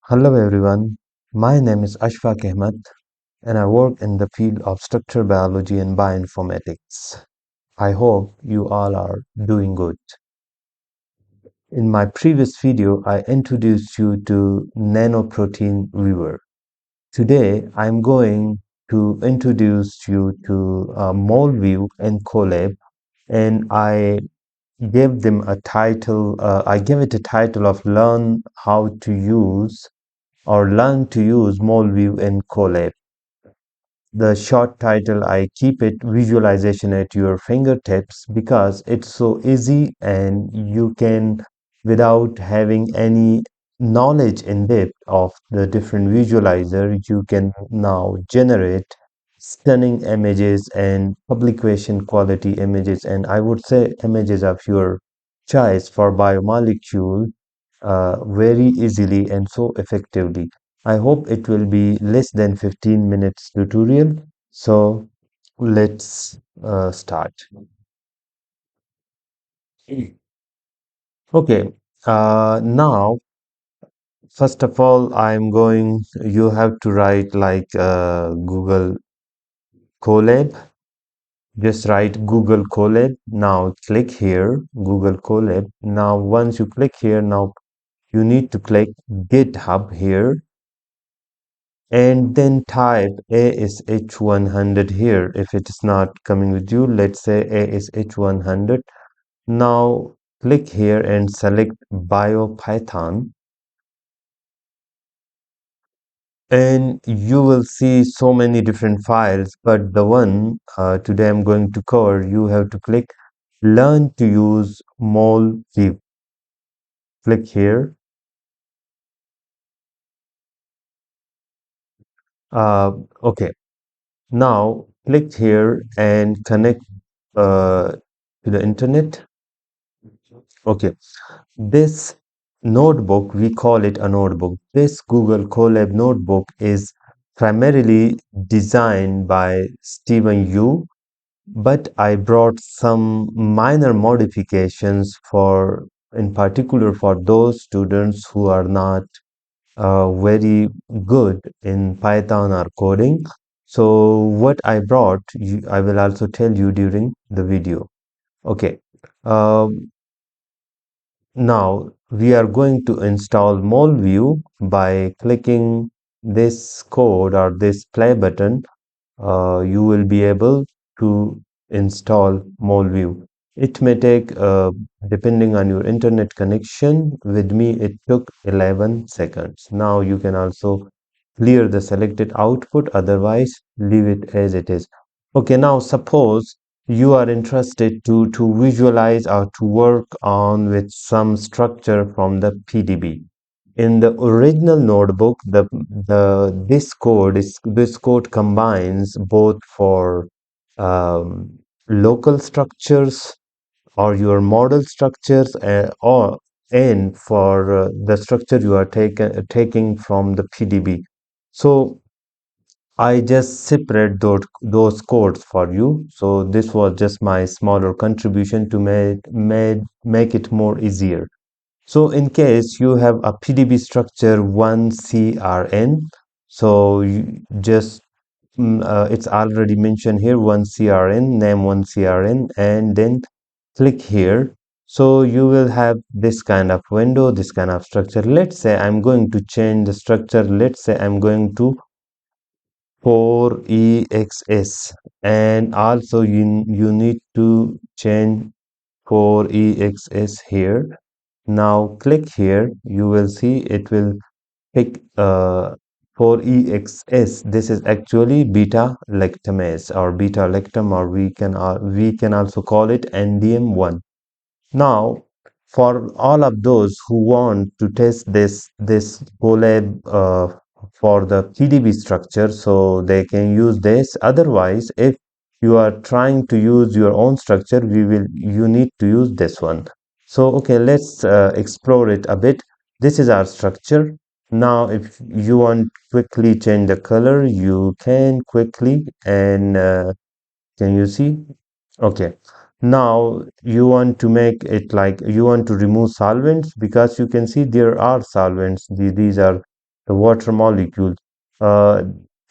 Hello everyone, my name is Ashfaq Ahmed and I work in the field of structural biology and bioinformatics. I hope you all are doing good. In my previous video, I introduced you to nanoprotein viewer. Today, I'm going to introduce you to MolView and Colab, and I gave it a title of Learn How to Use or Learn to Use MolView and Colab. The short title, I keep it visualization at your fingertips because it's so easy and you can, without having any knowledge in depth of the different visualizer, you can now generate stunning images and publication quality images. And I would say images of your choice for biomolecule very easily and so effectively. I hope it will be less than 15 minutes tutorial. So let's start. Okay, now first of all, you have to write like Google Colab. Just write Google Colab. Now click here, Google Colab. Now once you click here, now you need to click GitHub here and then type ASH100 here. If it is not coming with you, let's say ASH100. Now click here and select BioPython, and you will see so many different files, but the one today I'm going to cover, you have to click Learn to use MolView. Click here. Uh, okay, now click here and connect to the internet. Okay, this notebook, we call it a notebook. This Google Colab notebook is primarily designed by Stephen Yu, but I brought some minor modifications in particular for those students who are not very good in Python or coding. So what I brought, I will also tell you during the video. Okay. Um, Now we are going to install MolView by clicking this code or this play button. You will be able to install MolView. It may take, depending on your internet connection, with me it took 11 seconds. Now you can also clear the selected output, otherwise leave it as it is. Okay, now suppose you are interested to visualize or to work on with some structure from the PDB. In the original notebook, this code combines both for local structures or your model structures or and for the structure you are taking from the PDB. So I just separate those codes for you. So this was just my smaller contribution to make it more easier. So in case you have a PDB structure 1CRN, so you just it's already mentioned here 1CRN, name 1CRN, and then click here. So you will have this kind of window, this kind of structure. Let's say I'm going to change the structure. Let's say I'm going to 4EXS, and also you need to change 4EXS here. Now click here, you will see it will pick 4EXS. This is actually beta lactamase or beta lactam, or we can also call it NDM1. Now, for all of those who want to test this Colab for the PDB structure, so they can use this. Otherwise, if you are trying to use your own structure, you need to use this one. So okay, let's explore it a bit. This is our structure. Now, if you want quickly change the color, you can quickly, and can you see? Okay. Now you want to make it like you want to remove solvents because you can see there are solvents. These are the water molecule. Uh,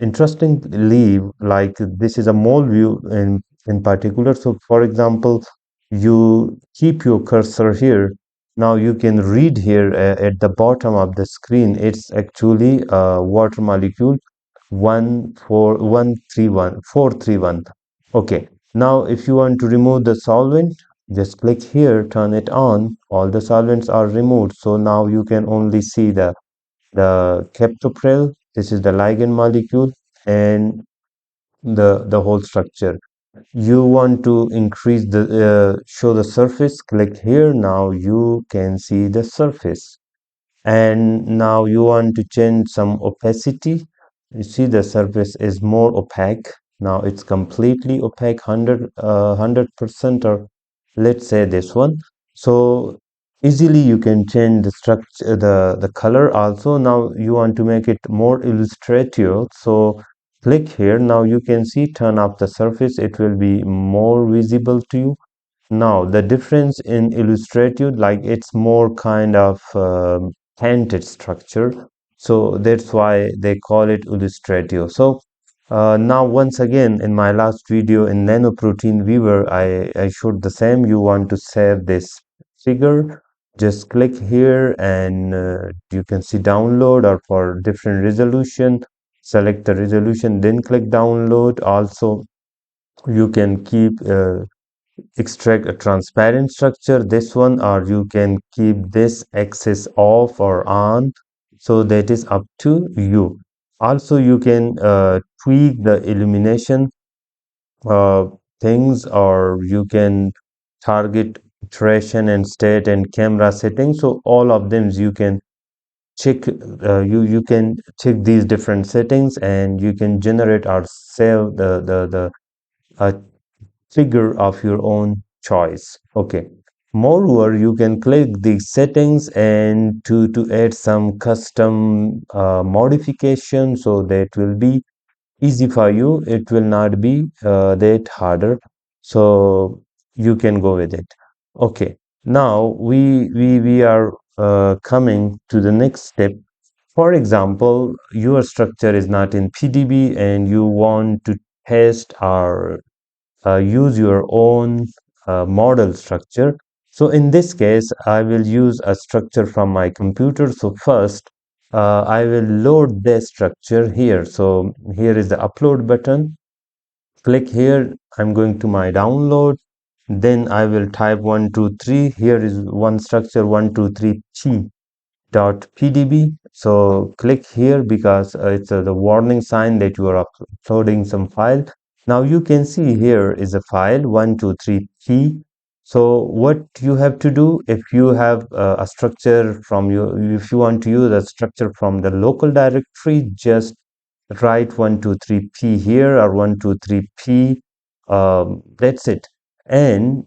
Interestingly, like this is a mole view in particular. So, for example, you keep your cursor here. Now you can read here at the bottom of the screen. It's actually a water molecule 141 431. Okay. Now, if you want to remove the solvent, just click here, turn it on. All the solvents are removed. So now you can only see the captopril. This is the ligand molecule and the whole structure. You want to increase the show the surface. Click here. Now you can see the surface. And now you want to change some opacity. You see the surface is more opaque. Now it's completely opaque, 100%, or let's say this one. So easily you can change the structure, the color also. Now you want to make it more illustrative. So click here. Now you can see, turn up the surface. It will be more visible to you. Now, the difference in illustrative, like it's more kind of painted structure. So that's why they call it illustrative. So now, once again, in my last video in nanoprotein viewer, I showed the same. You want to save this figure, just click here and you can see download, or for different resolution, select the resolution, then click download. Also, you can keep extract a transparent structure, this one, or you can keep this axis off or on, so that is up to you. Also you can tweak the illumination uh, things, or you can target iteration and state and camera settings. So all of them you can check, you can check these different settings, and you can generate or save the uh, figure of your own choice. Okay. Moreover, you can click the settings and to add some custom modification, so that will be easy for you. It will not be that harder. So you can go with it. Okay. Now we are coming to the next step. For example, your structure is not in PDB and you want to test or use your own model structure. So in this case, I will use a structure from my computer. So first, I will load the structure here. So here is the upload button. Click here. I'm going to my download. Then I will type 123. Here is one structure 123p dot pdb. So click here because it's the warning sign that you are uploading some file. Now you can see here is a file 123p. So what you have to do, if you have a structure from your, if you want to use a structure from the local directory, just write 123p here, or 123p. That's it. And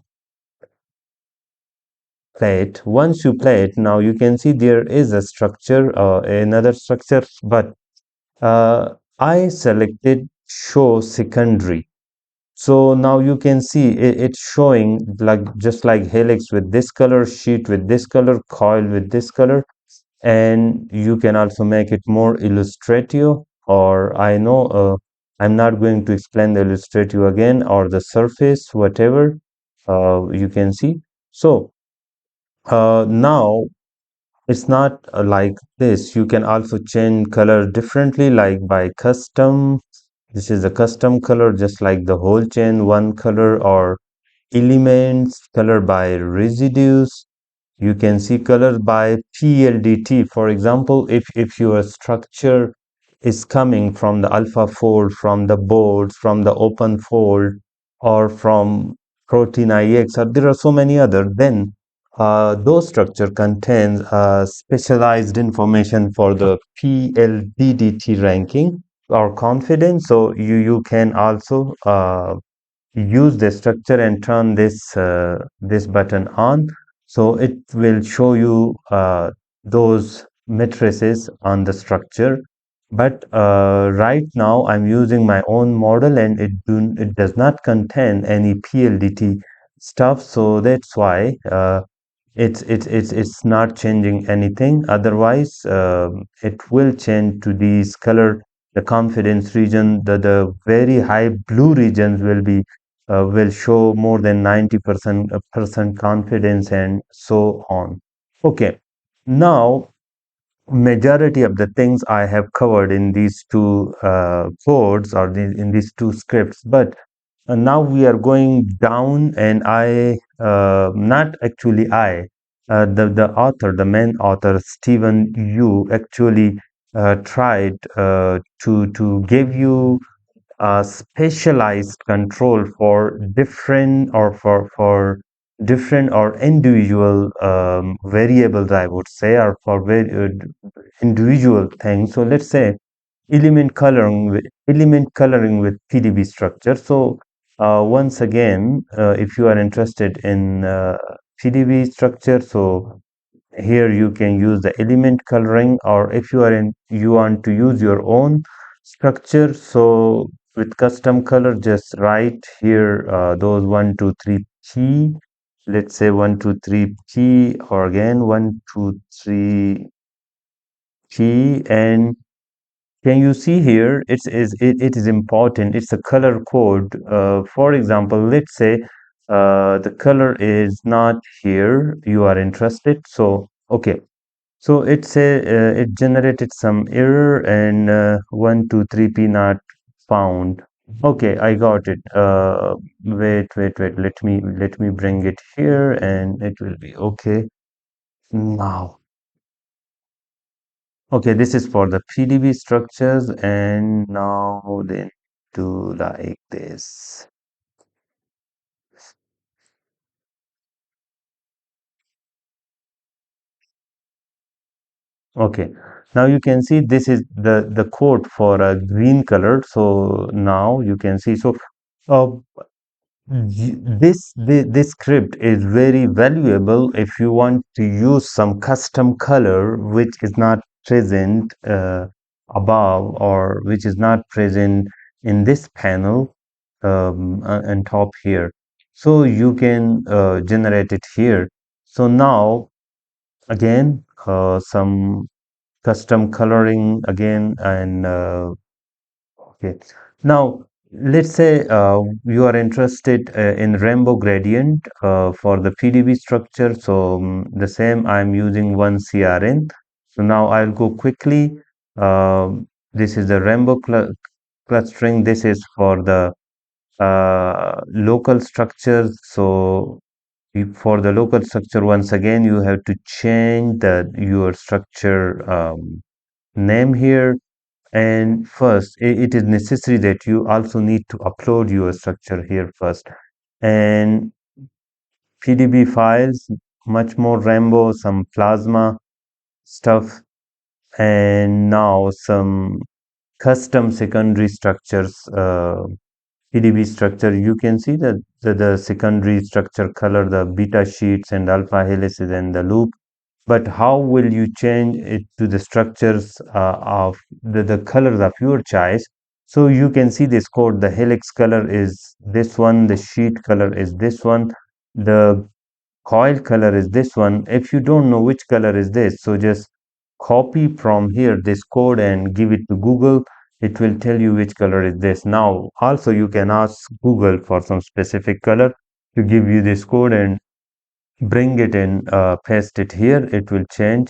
play it. Once you play it, now you can see there is a structure, another structure, but I selected show secondary. So now you can see it's showing like just like helix with this color, sheet with this color, coil with this color, and you can also make it more illustrative. Or I know I'm not going to explain the illustrative again, or the surface, whatever you can see. So now it's not like this. You can also change color differently, like by custom. This is a custom color, just like the whole chain, one color, or elements, color by residues. You can see color by PLDT. For example, if your structure is coming from the alpha fold, from the boards, from the open fold, or from protein IX, or there are so many other, then those structure contains specialized information for the PLDT ranking or confidence. So you can also use the structure and turn this button on, so it will show you those matrices on the structure. But right now I'm using my own model, and it does not contain any PLDT stuff, so that's why it's not changing anything. Otherwise, it will change to these color. The confidence region, the very high blue regions will show more than 90% percent confidence and so on. Okay, now majority of the things I have covered in these two codes or in these two scripts, but now we are going down, and not actually the author, the main author, Stephen Yu, actually tried to give you a specialized control for different or for different or individual variables, I would say, or for individual things. So let's say element coloring with PDB structure. So once again, if you are interested in PDB structure, so here you can use the element coloring, or if you want to use your own structure, so with custom color, just write here those 1 2 3 p. Let's say 1 2 3 p, or again 1 2 3 p. And can you see here, it is important, it's a color code. For example, let's say the color is not here, you are interested. So okay, so it generated some error, and 1 2 3 p not found. Okay, I got it. Wait, let me bring it here, and it will be okay now. Okay, this is for the PDB structures, and now they do like this. Okay, now you can see this is the code for a green color. So now you can see. So uh, this script is very valuable if you want to use some custom color which is not present above, or which is not present in this panel on top here. So you can generate it here. So now again, some custom coloring again, and okay. Now, let's say you are interested in rainbow gradient for the PDB structure. So the same, I'm using one CRN. So now I'll go quickly. This is the rainbow clustering. This is for the local structures. So for the local structure, once again, you have to change your structure name here. And first, it is necessary that you also need to upload your structure here first. And PDB files, much more Rambo, some plasma stuff, and now some custom secondary structures. PDB structure, you can see that the secondary structure color, the beta sheets and alpha helices and the loop. But how will you change it to the structures of the colors of your choice? So you can see this code. The helix color is this one, the sheet color is this one, the coil color is this one. If you don't know which color is this, so just copy from here this code and give it to Google. It will tell you which color is this. Now also you can ask Google for some specific color to give you this code, and bring it in, paste it here. It will change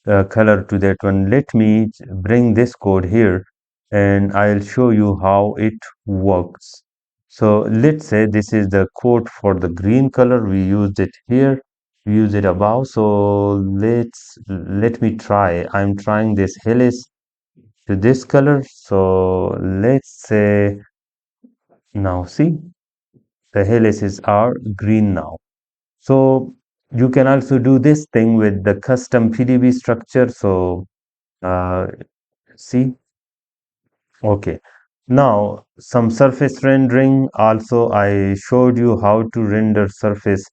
color to that one. Let me bring this code here, and I'll show you how it works. So let's say this is the code for the green color. We used it here, we use it above. So let me try. I'm trying this helix to this color. So let's say, now see, the helices are green now. So you can also do this thing with the custom PDB structure. So uh, see, okay. Now some surface rendering. Also, I showed you how to render surface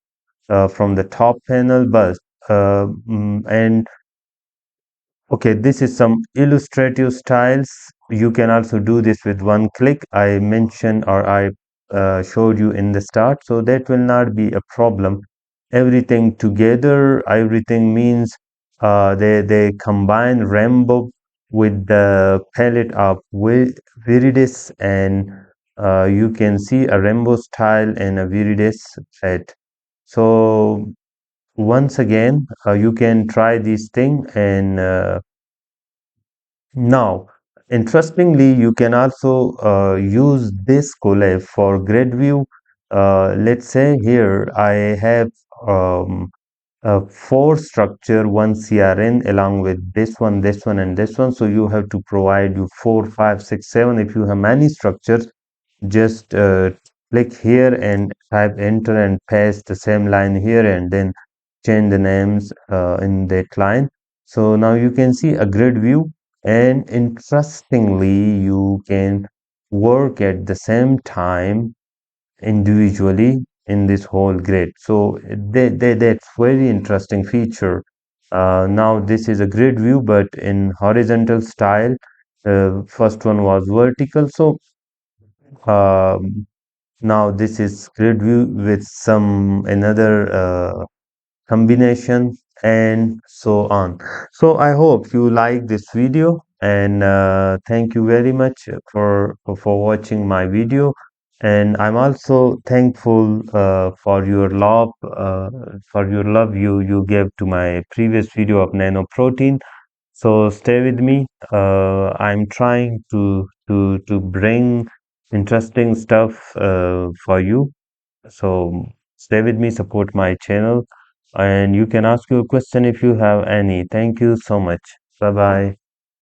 from the top panel, but and okay, this is some illustrative styles. You can also do this with one click. I mentioned, or I showed you in the start, so that will not be a problem. everything together. Everything means they combine rainbow with the palette of viridis, and you can see a rainbow style and a viridis set. So once again, you can try this thing, and now, interestingly, you can also use this collab for grid view. Let's say here I have um, four structure, one CRN along with this one, and this one. So you have to provide you 4, 5, 6, 7. If you have many structures, just click here and type enter and paste the same line here, and then change the names in that line. So now you can see a grid view, and interestingly you can work at the same time individually in this whole grid. So that's very interesting feature. Now this is a grid view but in horizontal style. First one was vertical. So um, now this is grid view with some another combination and so on. So I hope you like this video, and thank you very much for watching my video. And I'm also thankful for your love you gave to my previous video of nanoprotein. So stay with me. I'm trying to bring interesting stuff for you. So stay with me, support my channel, and you can ask your question if you have any. Thank you so much. Bye bye.